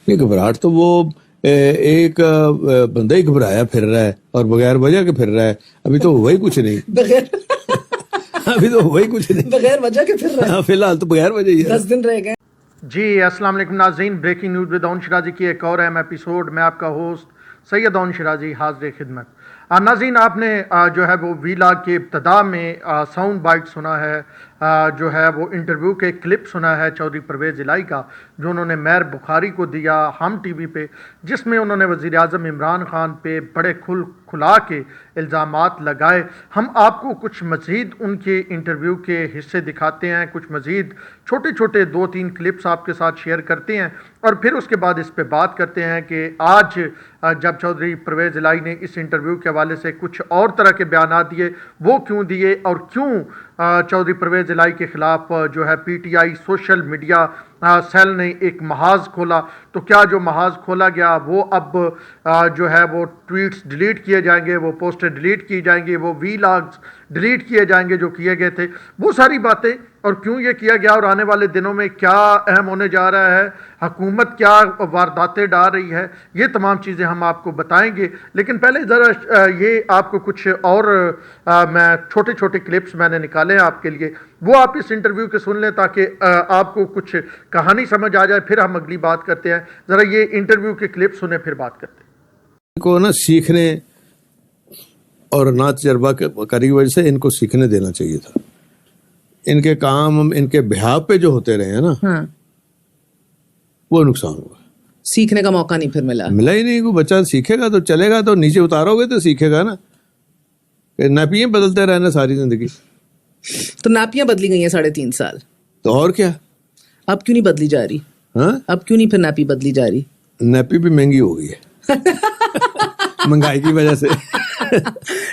नहीं, घबराहट तो वो एक बंदा ही घबराया फिर रहा है और बगैर वजह के फिर रहा है। अभी तो हुआ ही कुछ नहीं। बगैर अभी तो हुआ ही कुछ नहीं, बगैर वजह के फिर रहा है। हाँ, फिलहाल तो बगैर वजह ही है। 10 दिन रह गए। जी अस्सलाम वालेकुम नाज़रीन, breaking news with Aun Shirazi की एक और अहम एपिसोड में आपका होस्ट सैयद ओन शिराजी हाजिर खिदमत। नाज़रीन, आपने जो है वो वीलाग के इब्तदा में साउंड बाइट सुना है, जो है वो इंटरव्यू के क्लिप सुना है चौधरी परवेज़ इलाही का, जो उन्होंने मेयर बुखारी को दिया हम टीवी पे, जिसमें उन्होंने वज़ीर आज़म इमरान खान पे बड़े खुला के इल्ज़ामात लगाए। हम आपको कुछ मज़ीद उनके इंटरव्यू के हिस्से दिखाते हैं, कुछ मज़ीद छोटे छोटे 2-3 क्लिप्स आपके साथ शेयर करते हैं और फिर उसके बाद इस पे बात करते हैं कि आज जब चौधरी परवेज़ इलाही ने इस इंटरव्यू के हवाले से कुछ और तरह के बयान दिए, वो क्यों दिए और क्यों चौधरी परवेज़ इलाही के ख़िलाफ़ जो है पीटीआई सोशल मीडिया सेल ने एक महाज खोला। तो क्या जो महाज खोला गया वो अब जो है वो ट्वीट्स डिलीट किए जाएंगे, वो पोस्टर डिलीट की जाएंगी, वो वीलॉग्स डिलीट किए जाएंगे जो किए गए थे, वो सारी बातें और क्यों ये किया गया और आने वाले दिनों में क्या अहम होने जा रहा है, हुकूमत क्या वारदातें डाल रही है, ये तमाम चीज़ें हम आपको बताएंगे। लेकिन पहले ज़रा ये आपको कुछ और मैं छोटे छोटे क्लिप्स मैंने निकाले हैं आपके लिए, वो आप इस इंटरव्यू के सुन लें ताकि आपको कुछ कहानी समझ आ जाए, फिर हम अगली बात करते हैं। ज़रा ये इंटरव्यू के क्लिप सुने फिर बात करते हैं। को ना सीखने और ना तजर्बा की वजह से इनको सीखने देना चाहिए था। इनके काम इनके बिहाव पे जो होते रहे हैं ना, हाँ, वो नुकसान हुआ। सीखने का मौका नहीं फिर मिला ही नहीं। कोई बच्चा सीखेगा तो चलेगा, तो नीचे उतारोगे तो सीखेगा ना। नापियां बदलते रहना सारी जिंदगी। तो नापियां बदली गई हैं 3.5 साल, तो और क्या, अब क्यों नहीं बदली जा रही? हाँ, अब क्यों नहीं फिर नापी बदली जा रही? नापी भी महंगी हो गई है महंगाई की वजह से।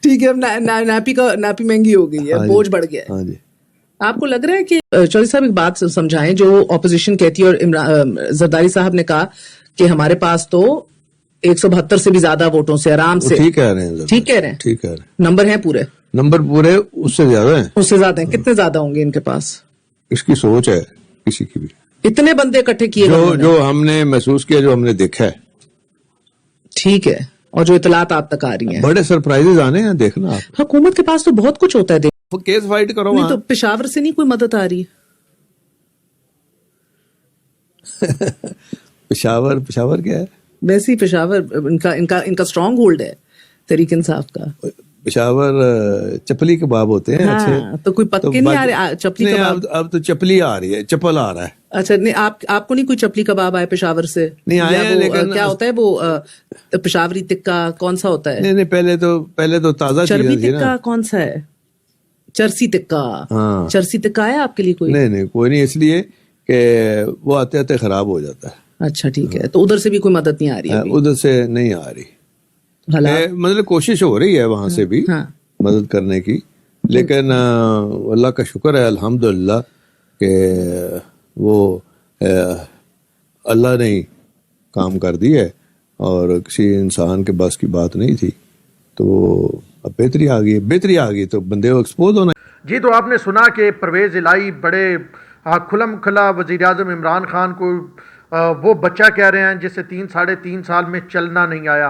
ठीक है, अब नापी महंगी हो गई है, बोझ बढ़ गया है। हाँ जी। आपको लग रहा है कि चौधरी साहब एक बात समझाएं जो ऑपोजिशन कहती है, और जरदारी साहब ने कहा कि हमारे पास तो 172 से भी ज्यादा वोटों से आराम से, ठीक कह रहे हैं, ठीक कह रहे हैं, ठीक कह रहे हैं, नंबर हैं पूरे, नंबर पूरे उससे ज्यादा हैं, उससे ज्यादा हैं। कितने ज्यादा होंगे इनके पास? इसकी सोच है किसी की भी। इतने बंदे इकट्ठे किए जो हमने महसूस किया, जो हमने देखा है, ठीक है, और जो इतलात आप तक आ रही हैं, बड़े सरप्राइजेज आने हैं, देखना आप। हुकूमत के पास तो बहुत कुछ होता है। वो केस फाइट करो। नहीं तो पेशावर से नहीं कोई मदद आ रही है? पेशावर क्या है? वैसे ही पेशावर इनका स्ट्रॉन्ग होल्ड है तहरीक इंसाफ का। पेशावर चपली कबाब होते हैं। हाँ, अच्छे तो कोई पक्के तो नहीं आ रहे चपली कबाब? अब तो चपली आ रही है, चपल आ रहा है। अच्छा, नहीं आपको नहीं कोई चपली कबाब आए पेशावर से? नहीं आया है, लेकिन क्या होता है वो पेशावरी टिक्का कौन सा होता है? नहीं, पहले तो ताजा चर्बी टिक्का कौन सा है? चरसी टिक्का। हाँ, चरसी टिक्का है आपके लिए कोई? नहीं कोई नहीं, इसलिए कि वो आते आते खराब हो जाता है। अच्छा ठीक है, तो उधर से भी कोई मदद नहीं आ रही है? उधर से नहीं आ रही, मतलब कोशिश हो रही है वहां से भी मदद करने की, लेकिन अल्लाह का शुक्र है अल्हम्दुलिल्लाह कि वो अल्लाह ने काम कर दी है और किसी इंसान के बस की बात नहीं थी। तो अब बेहतरी आ गई तो बंदे को एक्सपोज होना। जी, तो आपने सुना कि परवेज़ इलाही बड़े खुलम खुला वज़ीर आज़म इमरान खान को वो बच्चा कह रहे हैं जिसे 3-3.5 साल में चलना नहीं आया।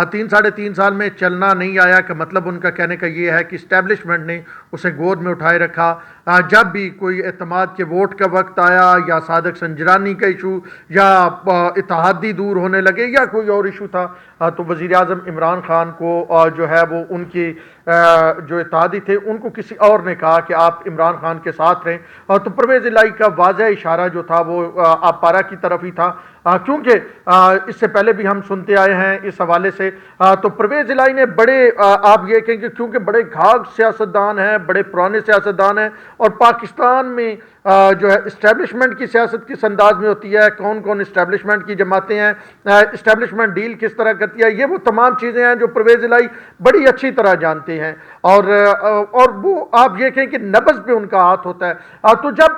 3-3.5 साल में चलना नहीं आया का मतलब उनका कहने का ये है कि इस्टेब्लिशमेंट ने उसे गोद में उठाए रखा। जब भी कोई एतमाद के वोट का वक्त आया या सादक संजरानी का इशू या इत्तेहादी दूर होने लगे या कोई और इशू था, तो वज़ीर आज़म इमरान खान को जो है वो उनकी जो इत्तेहादी थे उनको किसी और ने कहा कि आप इमरान खान के साथ रहें। तो परवेज़ इलाही का वाज़ह इशारा जो था वो आपारा की तरफ ही था, क्योंकि इससे पहले भी हम सुनते आए हैं इस हवाले से। तो परवेज़ इलाही ने बड़े आप ये कहेंगे क्योंकि बड़े घाघ सियासतदान हैं, बड़े पुराने सियासतदान हैं, और पाकिस्तान में जो है इस्टेब्लिशमेंट की सियासत किस अंदाज में होती है, कौन कौन इस्टेब्लिशमेंट की जमातें हैं, इस्टेब्लिशमेंट डील किस तरह करती है, ये वो तमाम चीज़ें हैं जो परवेज़ इलाही बड़ी अच्छी तरह जानते हैं। और वो आप ये कहें कि नब्ज़ पे उनका हाथ होता है। तो जब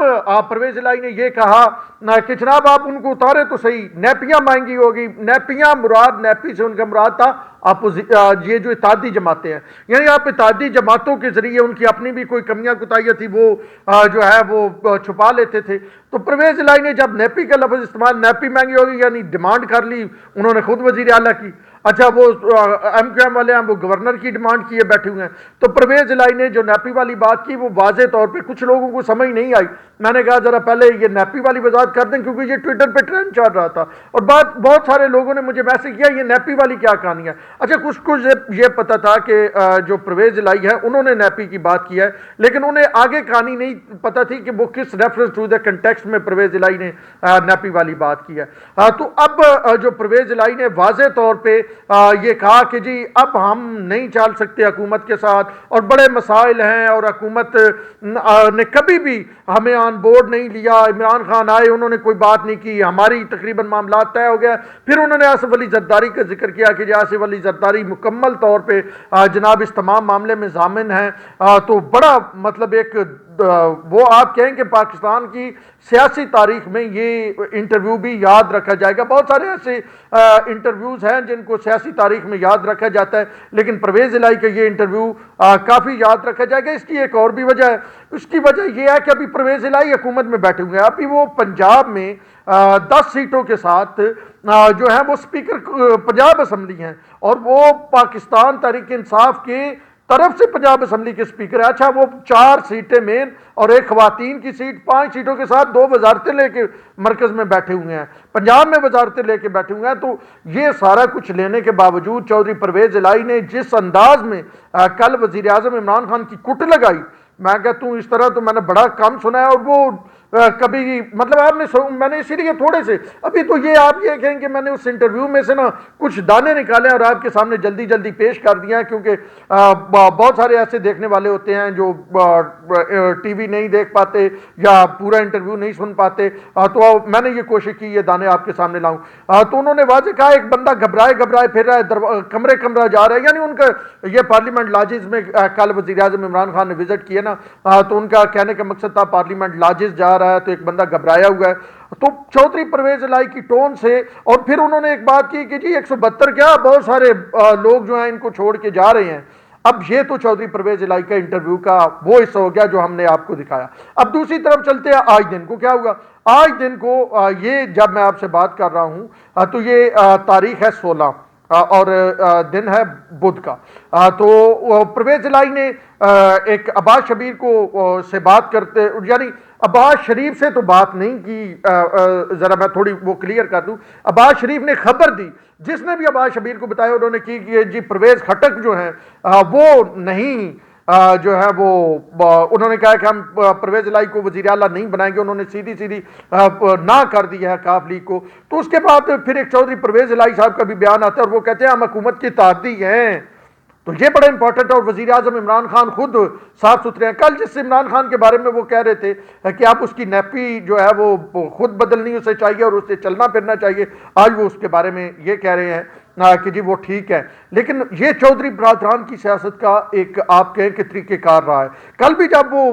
परवेज़ इलाही ने ये कहा कि जनाब आप उनको उतारे तो सही, नैपियाँ महंगी होगी, नैपियाँ मुराद, नैपी से उनका मुराद था ये जो इत्तेहादी जमातें हैं, यानी आप इत्तेहादी जमातों के जरिए उनकी अपनी भी कोई कमियां कुताहियां थी वो जो है वो छुपा लेते थे। तो परवेज इलाही ने जब नेपी का लफ्ज इस्तेमाल, नेपी महंगी होगी यानी डिमांड कर ली उन्होंने खुद वजीर आला की। अच्छा वो MQM वाले हैं, वो गवर्नर की डिमांड किए बैठे हुए हैं। तो परवेज इलाही ने जो नेपी वाली बात की वो वाजे तौर पे कुछ लोगों को समझ नहीं आई। मैंने कहा जरा पहले ये नेपी वाली वजाहत कर दें, क्योंकि ये ट्विटर पे ट्रेंड चल रहा था और बहुत सारे लोगों ने मुझे मैसेज किया ये नेपी वाली क्या कहानी है। अच्छा कुछ ये पता था कि जो परवेज इलाही है उन्होंने नेपी की बात की है, लेकिन उन्हें आगे कहानी नहीं पता थी कि वो किस रेफरेंस टू द कंटेक्स्ट में परवेज इलाही ने नेपी वाली बात की है। तो अब जो परवेज इलाही ने वाजे तौर पे ये कहा कि जी अब हम नहीं चल सकते हुकूमत के साथ और बड़े मसाइल हैं और हुकूमत ने कभी भी हमें ऑन बोर्ड नहीं लिया। इमरान खान आए उन्होंने कोई बात नहीं की, हमारी तकरीबन मामला तय हो गया। फिर उन्होंने आसिफ अली जरदारी का जिक्र किया कि आसिफ अली जरदारी मुकम्मल तौर पे जनाब इस तमाम मामले में जामिन है। तो बड़ा मतलब एक वो आप कहें कि पाकिस्तान की सियासी तारीख में ये इंटरव्यू भी याद रखा जाएगा। बहुत सारे ऐसे इंटरव्यूज हैं जिनको सियासी तारीख में याद रखा जाता है, लेकिन परवेज इलाही का ये इंटरव्यू काफ़ी याद रखा जाएगा। इसकी एक और भी वजह है, उसकी वजह यह है कि अभी परवेज इलाही हुकूमत में बैठे हुए हैं। अभी वो पंजाब में 10 सीटों के साथ जो है वो स्पीकर पंजाब असम्बली हैं और वो पाकिस्तान तहरीक इंसाफ के तरफ से पंजाब असम्बली के स्पीकर है। अच्छा वो 4 सीटें मेन और एक खवातीन की सीट, 5 सीटों के साथ 2 वजारतें लेके मरकज में बैठे हुए हैं, पंजाब में वजारतें लेके बैठे हुए हैं। तो ये सारा कुछ लेने के बावजूद चौधरी परवेज इलाही ने जिस अंदाज में कल वजीर आजम इमरान खान की कुट लगाई, मैं कहता हूँ इस तरह तो मैंने बड़ा कम सुना है। और वो कभी मतलब आपने मैंने इसीलिए थोड़े से अभी तो ये आप ये कहें कि मैंने उस इंटरव्यू में से ना कुछ दाने निकाले और आपके सामने जल्दी जल्दी पेश कर दिया है, क्योंकि बहुत सारे ऐसे देखने वाले होते हैं जो टीवी नहीं देख पाते या पूरा इंटरव्यू नहीं सुन पाते। तो मैंने ये कोशिश की ये दाने आपके सामने लाऊं। तो उन्होंने वाजे कहा एक बंदा घबराए फिर रहा है, कमरा जा रहा है, यानी उनका ये पार्लियामेंट लॉजेस में कल वज़ीर आज़म इमरान खान ने विजिट किया ना, तो उनका कहने का मकसद था पार्लियामेंट लॉजेस जा रहा है तो एक बंदा घबराया हुआ है। तो चौधरी परवेज इलाही की टोन से और फिर उन्होंने एक बात की कि जी 172 क्या बहुत सारे लोग जो हैं इनको छोड़ के जा रहे हैं। अब ये तो चौधरी परवेज इलाही का इंटरव्यू का वो हिस्सा हो गया जो हमने आपको दिखाया। अब दूसरी तरफ चलते हैं, आज दिन को क्या हुआ। आज दिन को ये जब मैं आपसे बात कर रहा हूं तो ये तारीख है 16 और दिन है बुध का। तो परवेज इलाही ने एक अब्बास शबीर को से बात करते, यानी अब्बास शरीफ से तो बात नहीं की, जरा मैं थोड़ी वो क्लियर कर दूं। अब्बास शरीफ ने खबर दी, जिसने भी अब्बास शबीर को बताया उन्होंने की कि जी परवेज खटक जो है वो नहीं जो है वो उन्होंने कहा कि हम परवेज इलाही को वज़ीर आला नहीं बनाएंगे। उन्होंने सीधी ना कर दिया है काफ लीग को। तो उसके बाद फिर एक चौधरी परवेज इलाही साहब का भी बयान आता है और वो कहते हैं हम हुकूमत की तादी हैं। तो ये बड़ा इंपॉर्टेंट है और वज़ीर आज़म इमरान खान खुद साफ सुथरे हैं। कल जिस इमरान खान के बारे में वो कह रहे थे कि आप उसकी नैपी जो है वो खुद बदलनी उसे चाहिए और उससे चलना फिरना चाहिए, आज वो उसके बारे में ये कह रहे हैं कि जी वो ठीक है। लेकिन ये चौधरी बरादरान की सियासत का एक आप कहें कि तरीक़ेकार रहा है। कल भी जब वो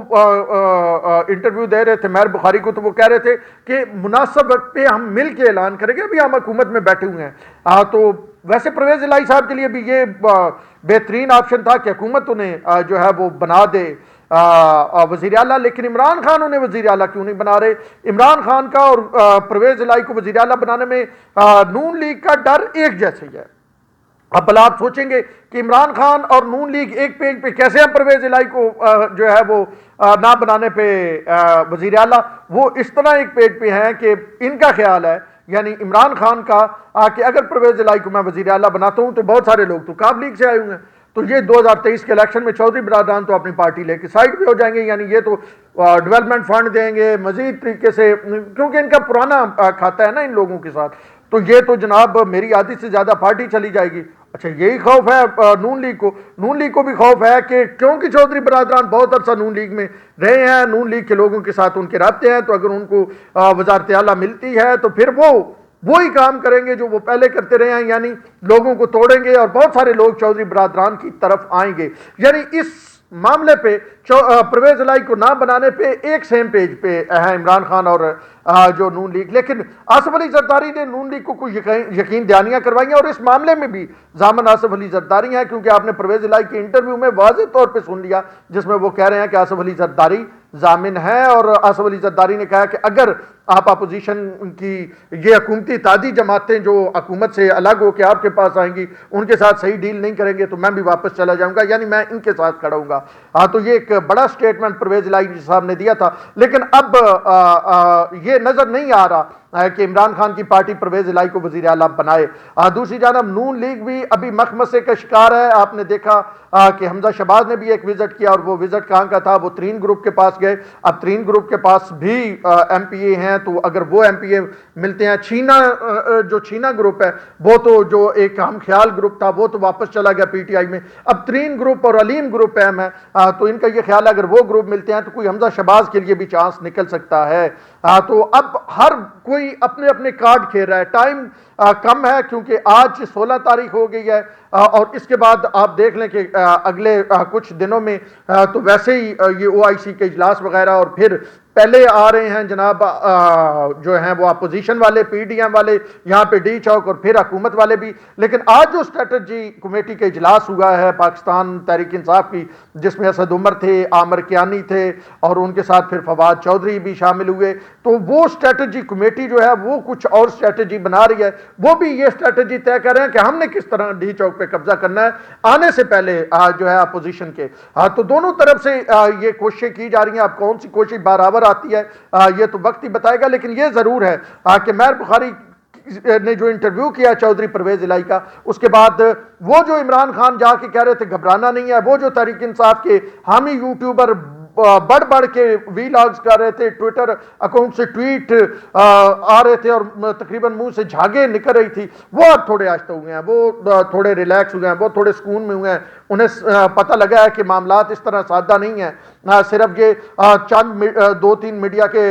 इंटरव्यू दे रहे थे मेहर बुखारी को, तो वो कह रहे थे कि मुनासिब वक्त पे हम मिल के ऐलान करेंगे, अभी हम हुकूमत में बैठे हुए हैं। तो वैसे परवेज इलाही साहब के लिए भी ये बेहतरीन ऑप्शन था कि हुकूमत उन्हें जो है वो बना दे वज़ीर आला, लेकिन इमरान खान उन्हें वज़ीर आला क्यों नहीं बना रहे। इमरान खान का और परवेज इलाही को वज़ीर आला बनाने में नून लीग का डर एक जैसे ही है। अब भला आप सोचेंगे कि इमरान खान और नून लीग एक पेज पे कैसे हम परवेज इलाही को जो है वो ना बनाने पे वज़ीर आला, वो इस तरह एक पेज पे हैं कि इनका ख्याल है, यानी इमरान खान का कि अगर परवेज इलाही को मैं वज़ीर आला बनाता हूं तो बहुत सारे लोग तो काफ लीग से आए हुए हैं, तो ये 2023 के इलेक्शन में चौधरी बरादरान तो अपनी पार्टी लेके साइड पे हो जाएंगे, यानी ये तो डेवलपमेंट फंड देंगे मजीद तरीके से, क्योंकि इनका पुराना खाता है ना इन लोगों के साथ। तो ये तो जनाब मेरी आधी से ज़्यादा पार्टी चली जाएगी। अच्छा यही खौफ है नून लीग को भी खौफ है कि क्योंकि चौधरी बरादरान बहुत अरसा नून लीग में रहे हैं, नून लीग के लोगों के साथ उनके राब्ते हैं, तो अगर उनको वज़ारत आला मिलती है तो फिर वो ही काम करेंगे जो वो पहले करते रहे हैं, यानी लोगों को तोड़ेंगे और बहुत सारे लोग चौधरी बरादरान की तरफ आएंगे। यानी इस मामले पे परवेज इलाही को ना बनाने पे एक सेम पेज पे है इमरान खान और जो नून लीग। लेकिन आसिफ अली जरदारी ने नून लीग को कुछ यकीन दहानियां करवाई हैं और इस मामले में भी जामन आसिफ अली जरदारी हैं, क्योंकि आपने परवेज इलाही के इंटरव्यू में वाज़ेह तौर पे सुन लिया जिसमें वो कह रहे हैं कि आसिफ अली जरदारी जामिन है। और आसिफ अली जरदारी ने कहा कि अगर आप अपोजिशन की ये हुकूमती इत्तेहादी जमातें जो हुकूमत से अलग होकर आपके पास आएंगी उनके साथ सही डील नहीं करेंगे तो मैं भी वापस चला जाऊंगा, यानी मैं इनके साथ खड़ा हूंगा। तो ये एक बड़ा स्टेटमेंट परवेज इलाही साहब ने दिया था। लेकिन अब ये नजर नहीं आ रहा कि इमरान खान की पार्टी परवेज इलाही को वजीर आला बनाए। दूसरी जानब नून लीग भी अभी मखमसे का शिकार है। आपने देखा कि हमजा शहबाज ने भी एक विजिट किया और वो विजिट कहाँ का था, वो तरीन ग्रुप के पास गए। अब तरीन ग्रुप के पास भी MPA हैं, तो अगर वो MPA मिलते हैं, जो छीना ग्रुप है वो तो जो एक हम ख्याल ग्रुप था वो तो वापस चला गया PTI में। अब तरीन ग्रुप और अलीम ग्रुप अहम है, तो इनका ये ख्याल है अगर वो ग्रुप मिलते हैं तो कोई हमजा शहबाज के लिए भी चांस निकल सकता है। तो अब हर कोई अपने अपने कार्ड खेल रहा है। टाइम कम है क्योंकि आज 16 तारीख हो गई है और इसके बाद आप देख लें कि अगले कुछ दिनों में तो वैसे ही ये OIC के इजलास वगैरह और फिर पहले आ रहे हैं जनाब जो हैं वो अपोजिशन वाले PDM वाले यहाँ पे डी चौक और फिर हुकूमत वाले भी। लेकिन आज जो स्ट्रेटजी कमेटी का इजलास हुआ है पाकिस्तान तहरीक इंसाफ की, जिसमें असद उमर थे, आमिर कियानी थे और उनके साथ फिर फवाद चौधरी भी शामिल हुए, तो वो स्ट्रेटजी कमेटी जो है वो कुछ और स्ट्रेटजी बना रही है। वो भी ये स्ट्रेटजी तय कर रहे हैं कि हमने किस तरह डी चौक पे कब्जा करना है आने से पहले जो है अपोजिशन के। तो दोनों तरफ से ये कोशिशें की जा रही हैं। अब कौन सी कोशिश बराबर आती है ये तो वक्त ही बताएगा। लेकिन ये जरूर है कि महर बुखारी ने जो इंटरव्यू किया चौधरी परवेज इलाही का, उसके बाद वो जो इमरान खान जाके कह रहे थे घबराना नहीं है, वो जो तहरीक इंसाफ के हामी यूट्यूबर बढ़ बढ़ के वीलॉग्स कर रहे थे, ट्विटर अकाउंट से ट्वीट आ रहे थे और तकरीबन मुंह से झागे निकल रही थी, वो अब थोड़े आहिस्ता हुए हैं, वो थोड़े रिलैक्स हुए हैं, वो थोड़े सुकून में हुए हैं। उन्हें पता लगा है कि मामलात इस तरह सादा नहीं है। सिर्फ ये चंद 2-3 मीडिया के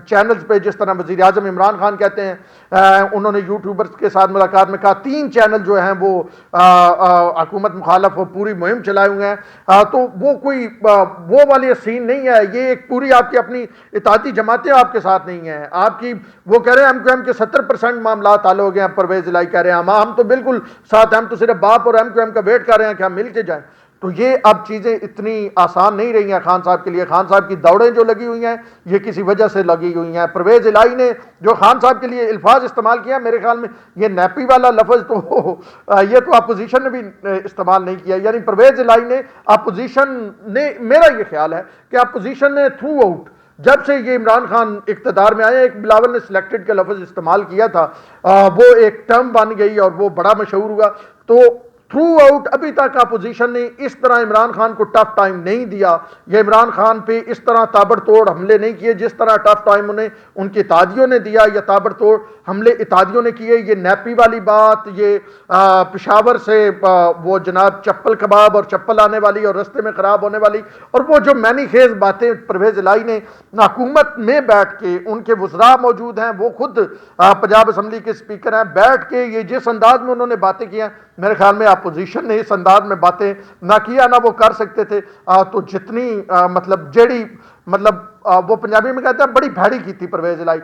चैनल्स पे, जिस तरह वज़ीर आज़म इमरान खान कहते हैं, उन्होंने यूट्यूबर्स के साथ मुलाकात में कहा 3 चैनल जो हैं वो हुकूमत मुखालफ वो पूरी मुहिम चलाए हुए हैं। तो वो कोई वो वाली सीन नहीं है। ये एक पूरी आपकी अपनी इत्तेहादी जमातें आपके साथ नहीं है आपकी। वो कह रहे हैं MQM के 70% मामला हल हो गए हैं, परवेज इलाही कह रहे हैं हम तो बिल्कुल साथ, हम तो सिर्फ बाप और MQM का वेट कर रहे हैं कि हम मिल के जाएं। तो ये अब चीज़ें इतनी आसान नहीं रही हैं खान साहब के लिए। खान साहब की दौड़ें जो लगी हुई हैं ये किसी वजह से लगी हुई हैं। परवेज इलाही ने जो खान साहब के लिए अल्फाज इस्तेमाल किया, मेरे ख्याल में ये नैपी वाला लफ्ज़ तो ये तो अपोजिशन ने भी इस्तेमाल नहीं किया। यानी परवेज इलाही ने अपोजिशन ने, मेरा ये ख्याल है कि अपोजिशन ने थ्रू आउट जब से ये इमरान खान इक़्तिदार में आए, एक बिलावल ने सिलेक्टेड का लफ्ज़ इस्तेमाल किया था, वो एक टर्म बन गई और वो बड़ा मशहूर हुआ। तो थ्रू आउट अभी तक अपोजिशन ने इस तरह इमरान खान को टफ टाइम नहीं दिया या इमरान खान पे इस तरह ताबड़तोड़ हमले नहीं किए जिस तरह टफ टाइम उन्हें उनके इत्तेहादियों ने दिया या ताबड़तोड़ हमले इत्तेहादियों ने किए। ये नैपी वाली बात, ये पेशावर से वो जनाब चप्पल कबाब और चप्पल आने वाली और रस्ते में ख़राब होने वाली, और वो जो मैनी खेज बातें परवेज इलाही ने हुकूमत में बैठ के, उनके वज़रा मौजूद हैं, वो खुद पंजाब असम्बली के स्पीकर हैं, बैठ के ये जिस अंदाज में उन्होंने बातें की हैं, मेरे ख्याल में अपोजिशन ने इस अंदाज में बातें ना किया ना वो कर सकते थे। तो जितनी मतलब जेड़ी मतलब वो पंजाबी में कहते हैं बड़ी भैड़ी की थी परवेज इलाही।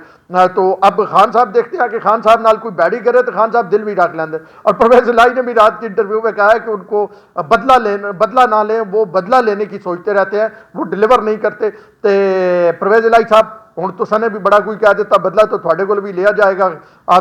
तो अब खान साहब देखते हैं कि खान साहब नाल कोई बैड़ी करे तो खान साहब दिल भी रख लेंगे। और परवेज इलाही ने भी रात के इंटरव्यू में कहा है कि उनको बदला ना लें, वो बदला लेने की सोचते रहते हैं, वो डिलीवर नहीं करते। तो परवेज इलाही साहब हुण तुसां ने भी बड़ा कोई कह दिता बदला तो तुहाडे कोल भी लिया जाएगा,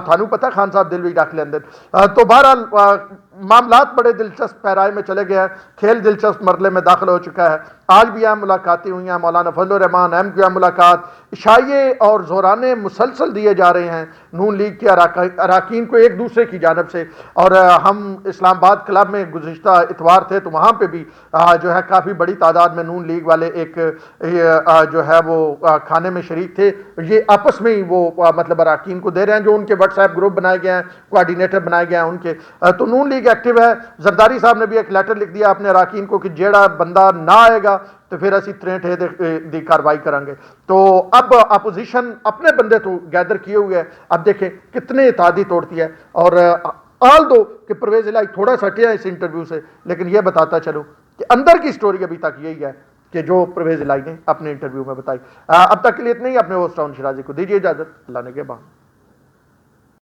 थानू पता खान साहब दिल भी रख लेंदे। तो बहरहाल मामलात बड़े दिलचस्प पैराए में चले गए हैं, खेल दिलचस्प मरले में दाखिल हो चुका है। आज भी अहम मुलाकातें हुई हैं, मौलाना फजलुर रहमान MQM मुलाकात, इशाइये और जोराने मुसलसल दिए जा रहे हैं नून लीग के अराकीन को एक दूसरे की जानब से। और हम इस्लामाबाद क्लब में गुज़िश्ता इतवार थे तो वहाँ पर भी जो है काफ़ी बड़ी तादाद में नून लीग वाले एक जो है वो खाने में शरीक थे। ये आपस में ही वो मतलब अराकीन को दे रहे हैं, जो उनके व्हाट्सएप ग्रुप बनाए गए हैं, कोऑर्डिनेटर बनाए गए हैं उनके। तो नून लीग एक्टिव है। जरदारी साहब ने भी एक लेटर लिख दिया अपने अराकीन को कि जेड़ा बंदा ना आएगा तो फिर असी 63 दी कार्रवाई करेंगे। तो अब अपोजिशन अपने बंदे तो गैदर किए हुए है, अब देखें कितने इत्तेहादी तोड़ती है। और आल दो कि परवेज इलाही थोड़ा सा हटिया इस इंटरव्यू से, लेकिन यह बताता चलो कि अंदर की स्टोरी अभी तक यही है कि जो परवेज इलाही ने अपने इंटरव्यू में बताई। अब तक के लिए इतना ही। अपने होस्ट राउंड शिराजी को दीजिए इजाजत। अल्लाह ने के बाद।